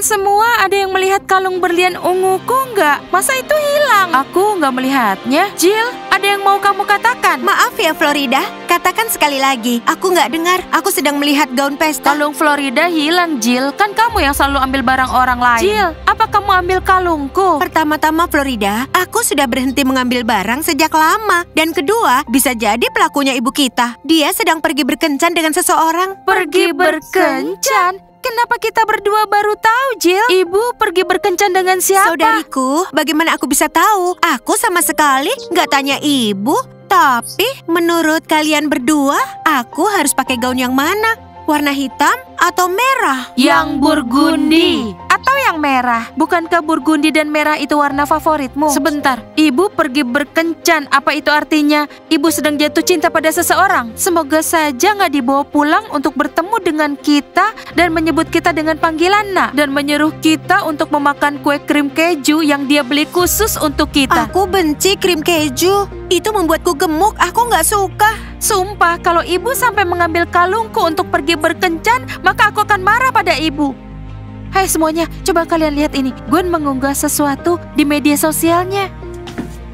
semua ada yang melihat kalung berlian unguku nggak? Masa itu hilang? Aku nggak melihatnya. Jill, ada yang mau kamu katakan? Maaf ya, Florida. Katakan sekali lagi. Aku nggak dengar. Aku sedang melihat gaun pesta. Kalung Florida hilang, Jill. Kan kamu yang selalu ambil barang orang lain. Jill, apa kamu ambil kalungku? Pertama-tama, Florida, aku sudah berhenti mengambil barang sejak lama. Dan kedua, bisa jadi pelakunya ibu kita. Dia sedang pergi berkencan dengan seseorang. Pergi berkencan? Kenapa kita berdua baru tahu, Jill? Ibu pergi berkencan dengan siapa? Saudariku, bagaimana aku bisa tahu? Aku sama sekali nggak tanya ibu. Tapi menurut kalian berdua, aku harus pakai gaun yang mana? Warna hitam atau merah? Yang burgundi atau yang merah? Bukankah burgundi dan merah itu warna favoritmu? Sebentar, ibu pergi berkencan. Apa itu artinya? Ibu sedang jatuh cinta pada seseorang. Semoga saja nggak dibawa pulang untuk bertemu dengan kita dan menyebut kita dengan panggilan nak dan menyuruh kita untuk memakan kue krim keju yang dia beli khusus untuk kita. Aku benci krim keju. Itu membuatku gemuk. Aku nggak suka. Sumpah, kalau ibu sampai mengambil kalungku untuk pergi berkencan, maka aku akan marah pada ibu. Hai semuanya, coba kalian lihat ini. Gwen mengunggah sesuatu di media sosialnya.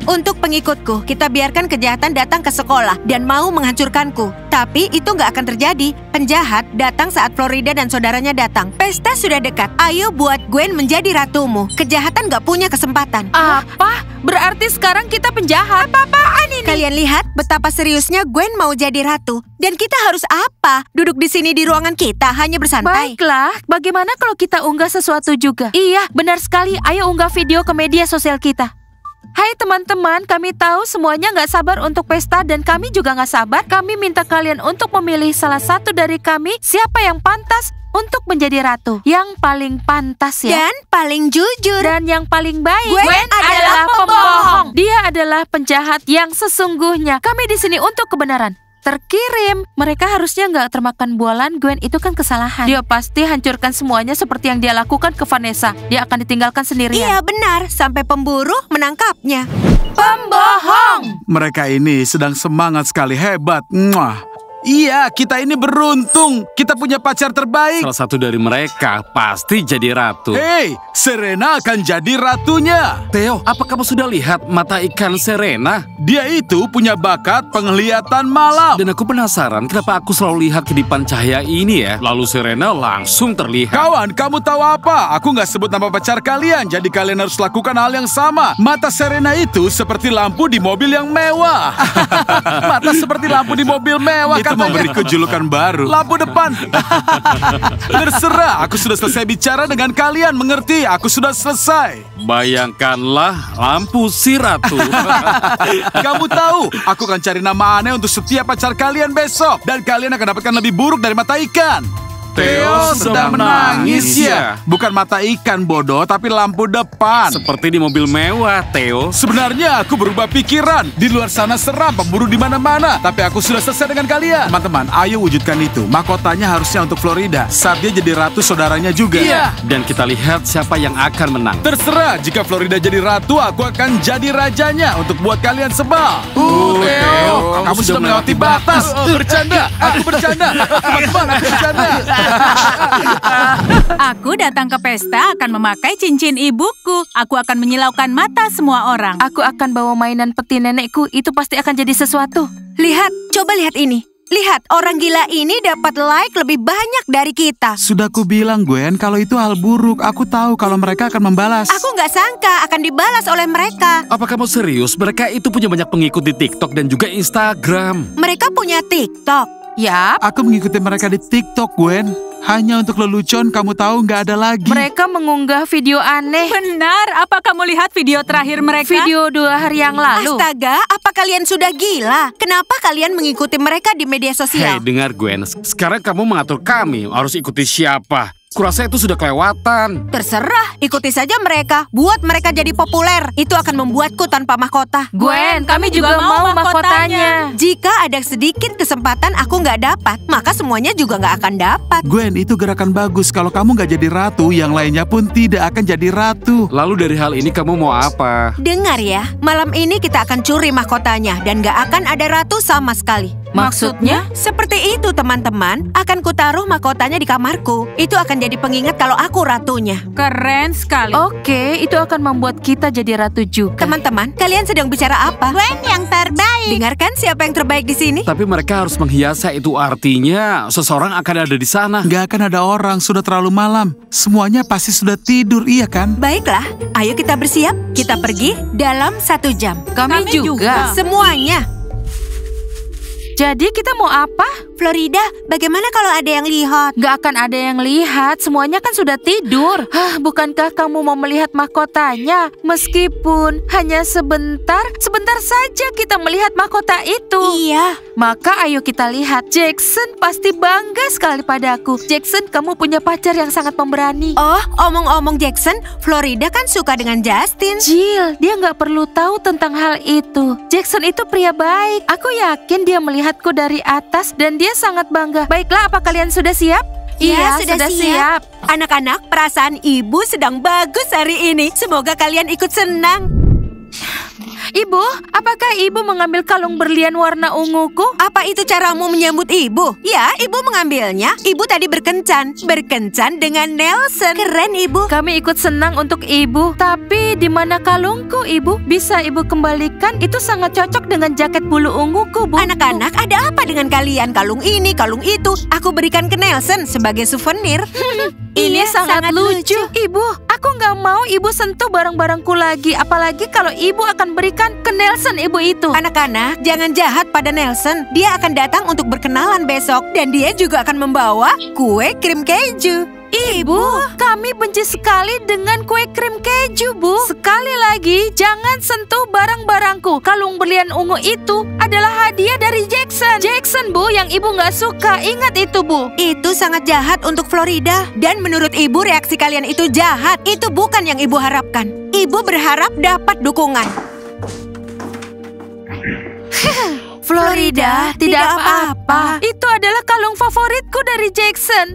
Untuk pengikutku, kita biarkan kejahatan datang ke sekolah dan mau menghancurkanku. Tapi itu nggak akan terjadi. Penjahat datang saat Florida dan saudaranya datang. Pesta sudah dekat. Ayo buat Gwen menjadi ratumu. Kejahatan nggak punya kesempatan. Apa? Berarti sekarang kita penjahat? Apa-apaan ini? Kalian lihat betapa seriusnya Gwen mau jadi ratu. Dan kita harus apa? Duduk di sini di ruangan kita hanya bersantai. Baiklah, bagaimana kalau kita unggah sesuatu juga? Iya, benar sekali. Ayo unggah video ke media sosial kita. Hai teman-teman, kami tahu semuanya nggak sabar untuk pesta dan kami juga nggak sabar. Kami minta kalian untuk memilih salah satu dari kami siapa yang pantas untuk menjadi ratu. Yang paling pantas ya. Dan paling jujur. Dan yang paling baik. Gwen adalah pembohong. Dia adalah penjahat yang sesungguhnya. Kami di sini untuk kebenaran. Terkirim. Mereka harusnya nggak termakan bualan. Gwen itu kan kesalahan. Dia pasti hancurkan semuanya seperti yang dia lakukan ke Vanessa. Dia akan ditinggalkan sendirian. Iya benar, sampai pemburu menangkapnya. Pembohong! Mereka ini sedang semangat sekali, hebat. Mwah. Iya, kita ini beruntung. Kita punya pacar terbaik. Salah satu dari mereka pasti jadi ratu. Hei, Serena akan jadi ratunya. Theo, apa kamu sudah lihat mata ikan Serena? Dia itu punya bakat penglihatan malam. Dan aku penasaran kenapa aku selalu lihat kedipan cahaya ini ya. Lalu Serena langsung terlihat. Kawan, kamu tahu apa? Aku nggak sebut nama pacar kalian, jadi kalian harus lakukan hal yang sama. Mata Serena itu seperti lampu di mobil yang mewah. Mata seperti lampu di mobil mewah. Itu memberiku julukan baru. Lampu depan. Terserah, aku sudah selesai bicara dengan kalian, mengerti? Aku sudah selesai. Bayangkanlah lampu si ratu. Kamu tahu, aku akan cari nama aneh untuk setiap pacar kalian besok. Dan kalian akan dapatkan lebih buruk dari mata ikan. Theo sedang menangis ya. Bukan mata ikan bodoh, tapi lampu depan. Seperti di mobil mewah, Theo. Sebenarnya aku berubah pikiran. Di luar sana seram pemburu di mana-mana. Tapi aku sudah selesai dengan kalian. Teman-teman, ayo wujudkan itu. Mahkotanya harusnya untuk Florida. Saat dia jadi ratu, saudaranya juga. Iya. Dan kita lihat siapa yang akan menang. Terserah, jika Florida jadi ratu, aku akan jadi rajanya untuk buat kalian sebal. Theo, kamu sudah melewati batas. Bercanda, aku bercanda. Teman-teman, aku bercanda. Aku datang ke pesta akan memakai cincin ibuku. Aku akan menyilaukan mata semua orang. Aku akan bawa mainan peti nenekku. Itu pasti akan jadi sesuatu. Lihat, coba lihat ini. Lihat, orang gila ini dapat like lebih banyak dari kita. Sudah ku bilang, Gwen, kalau itu hal buruk. Aku tahu kalau mereka akan membalas. Aku nggak sangka akan dibalas oleh mereka. Apa kamu serius? Mereka itu punya banyak pengikut di TikTok dan juga Instagram. Mereka punya TikTok. Yap. Aku mengikuti mereka di TikTok, Gwen. Hanya untuk lelucon, kamu tahu nggak ada lagi. Mereka mengunggah video aneh. Benar, apa kamu lihat video terakhir mereka? Video 2 hari yang lalu. Astaga, apa kalian sudah gila? Kenapa kalian mengikuti mereka di media sosial? Hei, dengar Gwen. Sekarang kamu mengatur kami. Harus ikuti siapa? Kurasa itu sudah kelewatan. Terserah, ikuti saja mereka. Buat mereka jadi populer. Itu akan membuatku tanpa mahkota. Gwen, kami juga mau mahkotanya. Jika ada sedikit kesempatan aku nggak dapat, maka semuanya juga nggak akan dapat. Gwen, itu gerakan bagus. Kalau kamu nggak jadi ratu, yang lainnya pun tidak akan jadi ratu. Lalu dari hal ini kamu mau apa? Dengar ya, malam ini kita akan curi mahkotanya dan nggak akan ada ratu sama sekali. Maksudnya? Seperti itu teman-teman, akan kutaruh mahkotanya di kamarku. Itu akan jadi pengingat kalau aku ratunya. Keren sekali. Oke, itu akan membuat kita jadi ratu juga. Teman-teman, kalian sedang bicara apa? Gwen yang terbaik. Dengarkan siapa yang terbaik di sini? Tapi mereka harus menghiasnya, itu artinya seseorang akan ada di sana. Nggak akan ada orang, sudah terlalu malam. Semuanya pasti sudah tidur, iya kan? Baiklah, ayo kita bersiap. Kita pergi dalam 1 jam. Kami juga. Semuanya. Jadi kita mau apa? Florida, bagaimana kalau ada yang lihat? Gak akan ada yang lihat, semuanya kan sudah tidur. Bukankah kamu mau melihat mahkotanya? Meskipun hanya sebentar saja kita melihat mahkota itu. Iya. Maka ayo kita lihat. Jackson pasti bangga sekali padaku. Jackson, kamu punya pacar yang sangat pemberani. Oh, omong-omong Jackson, Florida kan suka dengan Justin. Jill, dia nggak perlu tahu tentang hal itu. Jackson itu pria baik. Aku yakin dia melihatku dari atas dan dia sangat bangga. Baiklah, apa kalian sudah siap? Iya, sudah siap. Anak-anak, perasaan ibu sedang bagus hari ini. Semoga kalian ikut senang. Ibu, apakah ibu mengambil kalung berlian warna unguku? Apa itu caramu menyambut ibu? Ya, ibu mengambilnya. Ibu tadi berkencan. Berkencan dengan Nelson. Keren, ibu. Kami ikut senang untuk ibu. Tapi di mana kalungku, ibu? Bisa ibu kembalikan? Itu sangat cocok dengan jaket bulu unguku, Bu. Anak-anak, ada apa dengan kalian? Kalung ini, kalung itu. Aku berikan ke Nelson sebagai souvenir. Ini sangat lucu. Ibu, aku nggak mau ibu sentuh barang-barangku lagi. Apalagi kalau ibu akan berikan ke Nelson ibu itu. Anak-anak, jangan jahat pada Nelson. Dia akan datang untuk berkenalan besok. Dan dia juga akan membawa kue krim keju. Ibu, kami benci sekali dengan kue krim keju, Bu. Sekali lagi, jangan sentuh barang-barangku. Kalung berlian ungu itu adalah hadiah dari Jackson. Jackson, Bu, yang ibu nggak suka. Ingat itu, Bu. Itu sangat jahat untuk Florida. Dan menurut ibu, reaksi kalian itu jahat. Itu bukan yang ibu harapkan. Ibu berharap dapat dukungan. Florida, tidak apa-apa. Itu adalah kalung favoritku dari Jackson.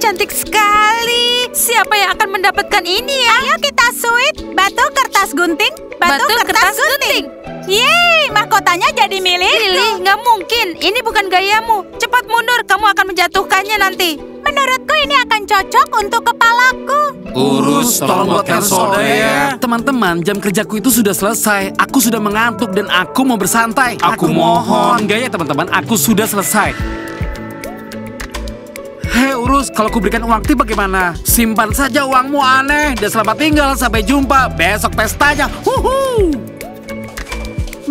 Cantik sekali. Siapa yang akan mendapatkan ini ya? Ayo kita sweet. Batu, kertas, gunting. Batu, kertas, gunting. Yeay, mahkotanya jadi milikku. Lily, nggak mungkin. Ini bukan gayamu. Cepat mundur, kamu akan menjatuhkannya nanti. Menurutku ini akan cocok untuk kepalaku. Urus, tolong buatkan soda ya. Teman-teman, jam kerjaku itu sudah selesai. Aku sudah mengantuk dan aku mau bersantai. Aku mohon. Enggak ya teman-teman, aku sudah selesai. Hei Urus, kalau aku berikan uang tip bagaimana? Simpan saja uangmu aneh. Dan selamat tinggal, sampai jumpa. Besok pestanya. Huhu.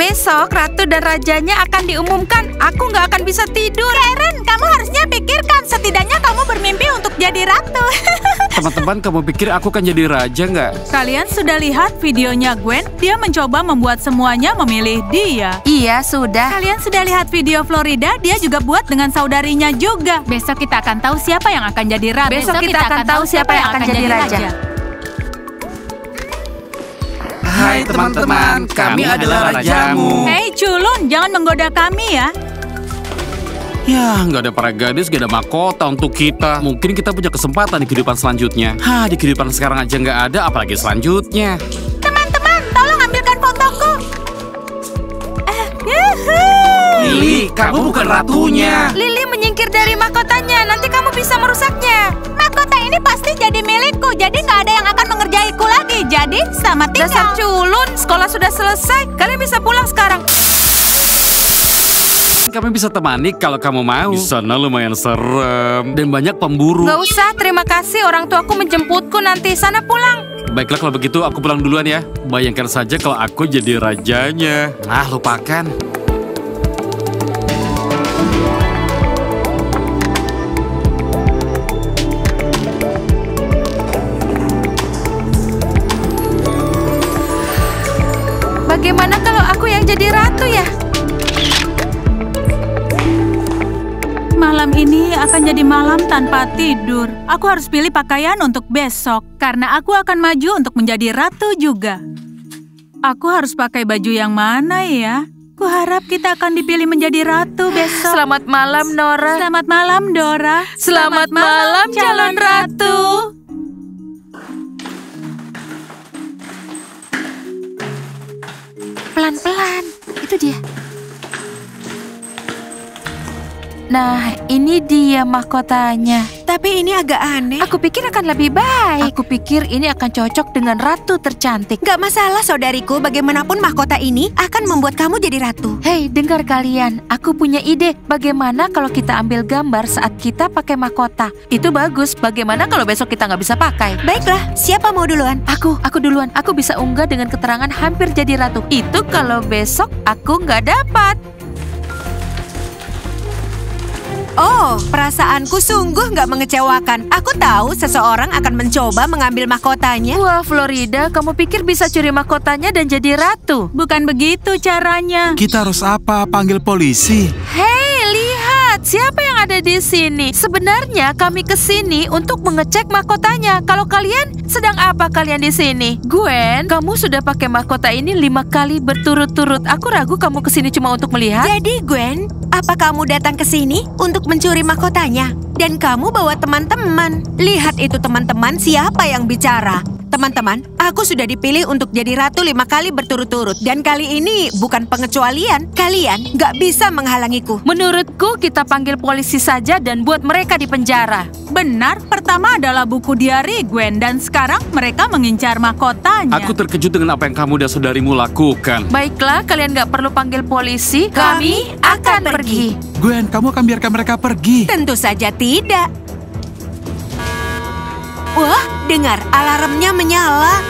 Besok Ratu dan Rajanya akan diumumkan. Aku nggak akan bisa tidur. Karen, kamu harusnya pikirkan. Setidaknya kamu bermimpi untuk jadi ratu. Teman-teman, kamu pikir aku akan jadi raja nggak? Kalian sudah lihat videonya Gwen? Dia mencoba membuat semuanya memilih dia. Iya, sudah. Kalian sudah lihat video Florida? Dia juga buat dengan saudarinya juga. Besok kita akan tahu siapa yang akan jadi ratu. Besok kita akan tahu siapa yang akan jadi raja. Hai teman-teman, kami adalah rajamu. Hei culun, jangan menggoda kami ya. Ya, nggak ada para gadis, nggak ada mahkota untuk kita. Mungkin kita punya kesempatan di kehidupan selanjutnya. Di kehidupan sekarang aja nggak ada, apalagi selanjutnya. Teman-teman, tolong ambilkan fotoku. Lily, kamu bukan ratunya. Lily menyingkir dari mahkotanya. Nanti kamu bisa merusaknya. Mahkota ini pasti jadi milikku. Jadi nggak ada yang akan mengerjaiku lagi. Jadi selamat tinggal. Dasar culun, sekolah sudah selesai. Kalian bisa pulang sekarang. Kami bisa temani kalau kamu mau. Di sana lumayan serem dan banyak pemburu. Gak usah, terima kasih. Orang tuaku menjemputku nanti. Sana pulang. Baiklah kalau begitu aku pulang duluan ya. Bayangkan saja kalau aku jadi rajanya. Lupakan. Bagaimana kalau aku yang jadi ratu ya? Malam ini akan jadi malam tanpa tidur. Aku harus pilih pakaian untuk besok. Karena aku akan maju untuk menjadi ratu juga. Aku harus pakai baju yang mana ya? Kuharap kita akan dipilih menjadi ratu besok. Selamat malam, Nora. Selamat malam, Dora. Selamat malam, calon ratu. Pelan-pelan. Itu dia. Nah, ini dia mahkotanya. Tapi ini agak aneh. Aku pikir akan lebih baik. Aku pikir ini akan cocok dengan ratu tercantik. Gak masalah, saudariku. Bagaimanapun mahkota ini akan membuat kamu jadi ratu. Hei, dengar kalian. Aku punya ide. Bagaimana kalau kita ambil gambar saat kita pakai mahkota? Itu bagus. Bagaimana kalau besok kita nggak bisa pakai? Baiklah, siapa mau duluan? Aku duluan. Aku bisa unggah dengan keterangan hampir jadi ratu. Itu kalau besok aku nggak dapat. Oh, perasaanku sungguh nggak mengecewakan. Aku tahu seseorang akan mencoba mengambil mahkotanya. Wah, Florida, kamu pikir bisa curi mahkotanya dan jadi ratu? Bukan begitu caranya. Kita harus apa? Panggil polisi? Hei, lihat, siapa yang ada di sini? Sebenarnya kami ke sini untuk mengecek mahkotanya. Kalau kalian, sedang apa kalian di sini? Gwen, kamu sudah pakai mahkota ini 5 kali berturut-turut. Aku ragu kamu ke sini cuma untuk melihat. Jadi, Gwen, apa kamu datang ke sini untuk mencuri mahkotanya? Dan kamu bawa teman-teman. Lihat itu teman-teman, siapa yang bicara? Teman-teman, aku sudah dipilih untuk jadi ratu 5 kali berturut-turut. Dan kali ini bukan pengecualian. Kalian nggak bisa menghalangiku. Menurutku kita panggil polisi saja dan buat mereka di penjara. Benar, pertama adalah buku diari Gwen. Dan sekarang mereka mengincar mahkotanya. Aku terkejut dengan apa yang kamu dan saudarimu lakukan. Baiklah, kalian nggak perlu panggil polisi. Kami akan pergi. Gwen, kamu akan biarkan mereka pergi? Tentu saja tidak. Wah, dengar, alarmnya menyala.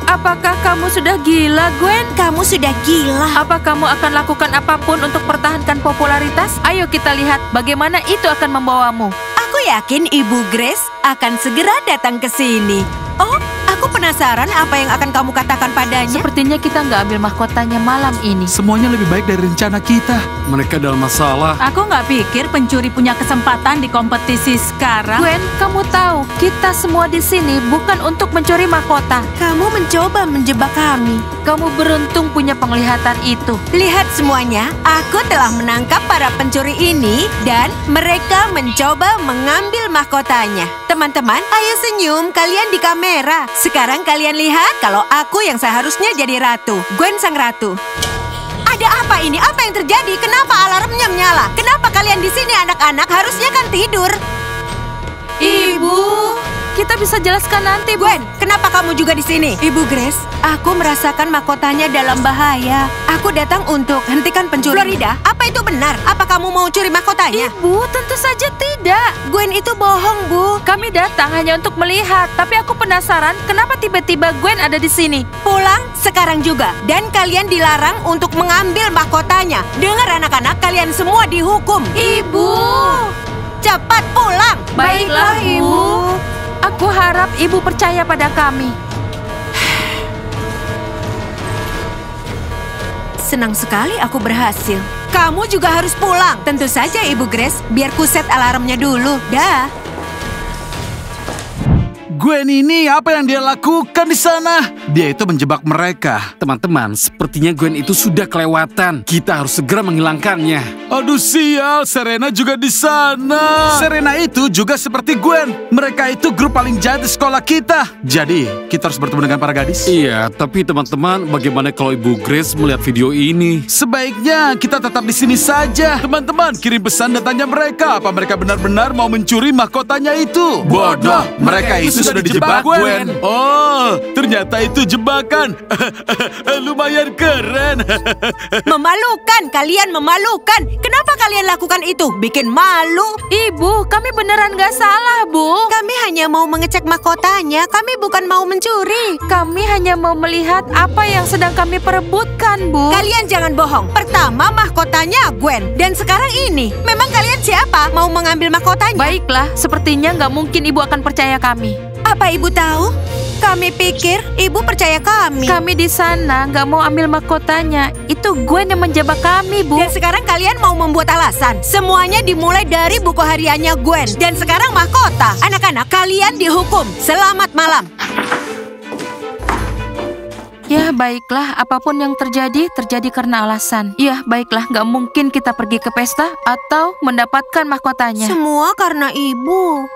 Apakah kamu sudah gila, Gwen? Kamu sudah gila. Apa kamu akan lakukan apapun untuk pertahankan popularitas? Ayo kita lihat bagaimana itu akan membawamu. Aku yakin Ibu Grace akan segera datang ke sini. Oh, aku penasaran apa yang akan kamu katakan padanya. Sepertinya kita nggak ambil mahkotanya malam ini. Semuanya lebih baik dari rencana kita. Mereka dalam masalah. Aku nggak pikir pencuri punya kesempatan di kompetisi sekarang. Gwen, kamu tahu, kita semua di sini bukan untuk mencuri mahkota. Kamu mencoba menjebak kami. Kamu beruntung punya penglihatan itu. Lihat semuanya, aku telah menangkap para pencuri ini dan mereka mencoba mengambil mahkotanya. Teman-teman, ayo senyum, kalian di kamera. Sekarang kalian lihat kalau aku yang seharusnya jadi ratu. Gwen sang ratu. Ada apa ini? Apa yang terjadi? Kenapa alarmnya menyala? Kenapa kalian di sini anak-anak? Harusnya kan tidur. Ibu, kita bisa jelaskan nanti, Bu. Gwen, kenapa kamu juga di sini? Ibu Grace, aku merasakan mahkotanya dalam bahaya. Aku datang untuk hentikan pencuri. Florida, apa itu benar? Apa kamu mau curi mahkotanya? Ibu, tentu saja tidak. Gwen itu bohong, Bu. Kami datang hanya untuk melihat, tapi aku penasaran kenapa tiba-tiba Gwen ada di sini. Pulang sekarang juga. Dan kalian dilarang untuk mengambil mahkotanya. Dengar anak-anak, kalian semua dihukum. Ibu. Cepat pulang. Baiklah, Ibu. Aku harap Ibu percaya pada kami. Senang sekali aku berhasil. Kamu juga harus pulang. Tentu saja, Ibu Grace. Biar ku set alarmnya dulu. Dah. Gwen ini apa yang dia lakukan di sana? Dia itu menjebak mereka. Teman-teman, sepertinya Gwen itu sudah kelewatan. Kita harus segera menghilangkannya. Aduh sial, Serena juga di sana. Serena itu juga seperti Gwen. Mereka itu grup paling jahat di sekolah kita. Jadi, kita harus bertemu dengan para gadis. Iya, tapi teman-teman, bagaimana kalau Ibu Grace melihat video ini? Sebaiknya kita tetap di sini saja. Teman-teman, kirim pesan dan tanya mereka apa mereka benar-benar mau mencuri mahkotanya itu. Bodoh, mereka itu sudah dijebak, Gwen. Oh, ternyata itu jebakan. Lumayan keren. Memalukan, kalian memalukan. Kenapa kalian lakukan itu? Bikin malu. Ibu, kami beneran gak salah, Bu. Kami hanya mau mengecek mahkotanya. Kami bukan mau mencuri. Kami hanya mau melihat apa yang sedang kami perebutkan, Bu. Kalian jangan bohong. Pertama mahkotanya Gwen. Dan sekarang ini. Memang kalian siapa? Mau mengambil mahkotanya? Baiklah, sepertinya nggak mungkin Ibu akan percaya kami. Apa Ibu tahu? Kami pikir Ibu percaya kami. Kami di sana nggak mau ambil mahkotanya. Itu Gwen yang menjebak kami, Bu. Dan sekarang kalian mau membuat alasan. Semuanya dimulai dari buku hariannya Gwen. Dan sekarang mahkota. Anak-anak, kalian dihukum. Selamat malam. Ya, baiklah. Apapun yang terjadi, terjadi karena alasan. Ya, baiklah. Nggak mungkin kita pergi ke pesta atau mendapatkan mahkotanya. Semua karena Ibu.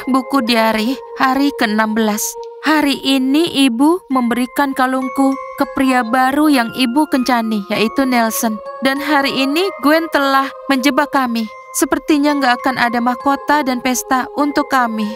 Buku diari, hari ke-16. Hari ini ibu memberikan kalungku ke pria baru yang ibu kencani, yaitu Nelson. Dan hari ini Gwen telah menjebak kami. Sepertinya nggak akan ada mahkota dan pesta untuk kami.